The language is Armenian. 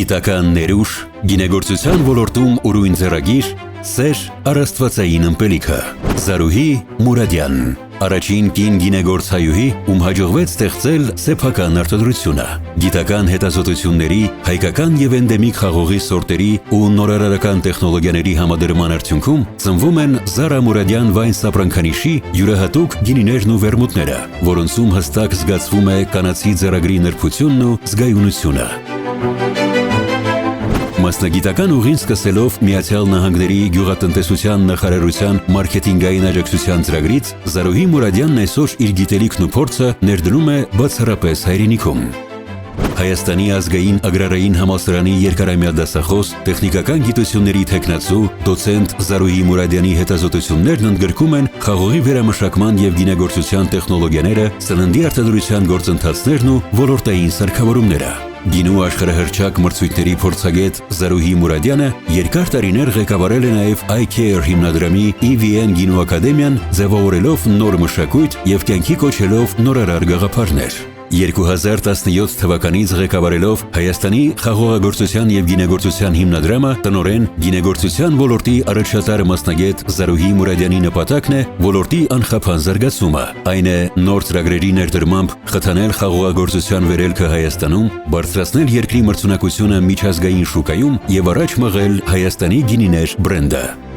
Գիտական ներուժ, գինեգործության ոլորտում ուրույն ձեռագիր, սեր առաստվածային ըմպելիքը։ Զարուհի Մուրադյան, առաջին կին գինեգործ հայուհի, ում հաջողվեց ստեղծել սեփական արտադրությունը։ Գիտական հետազոտությունների, հայկական եւ էնդեմիկ խաղողի սորտերի ու նորարարական տեխնոլոգիաների համադրման արդյունքում ծնվում են Զարա Մուրադյան վայն սապրանքանիշի յուրահատուկ գինիներն ու վերմուտները, որոնցում հստակ զգացվում է կանացի ձեռագրի նրբությունն ու զգայունությունը։ Մասնագիտական ուղին սկսելով Միացյալ Նահանգների գյուղատնտեսության նախարարության մարքեթինգային աջակցության ծրագրից, Զարուհի Մուրադյանն այսօր իր գիտելիքն ու փորձը ներդնում է բացառապես հայրենիքում։ Հայաստանի ազգային ագրարային համալսարանի երկարամյա դասախոս, տեխնիկական գիտությունների թեկնածու, դոցենտ Զարուհի Մուրադյանի հետազոտություններն ընդգրկում են խաղողի վերամշակման եւ գինեգործության տեխնոլոգիաները, սննդի արտադրության գործընթացներն ու ոլորտային սարքավորումները։ Գինու աշխարհահռչակ մրցույթների փորձագետ Զարուհի Մուրադյանը երկար տարիներ ղեկավարել է նաև iCare հիմնադրամի EVN գինու ակադեմիան, ձևավորելով նոր մշակույթ եւ կյանքի կոչելով նորարար գաղափարներ։ 2017 թվականից ղեկավարելով Հայաստանի խաղողագործության եւ գինեգործության հիմնադրամը, տնօրեն գինեգործության ոլորտի առաջատար մասնագետ Զարուհի Մուրադյանի նպատակն է ոլորտի անխափան զարգացումը։ Այն է նոր ծրագրերի ներդրմամբ խթանել խաղողագործության վերելքը Հայաստանում, բարձրացնել երկրի մրցունակությունը միջազգային շուկայում եւ առաջ մղել Հայաստանի գինիներ բրենդը։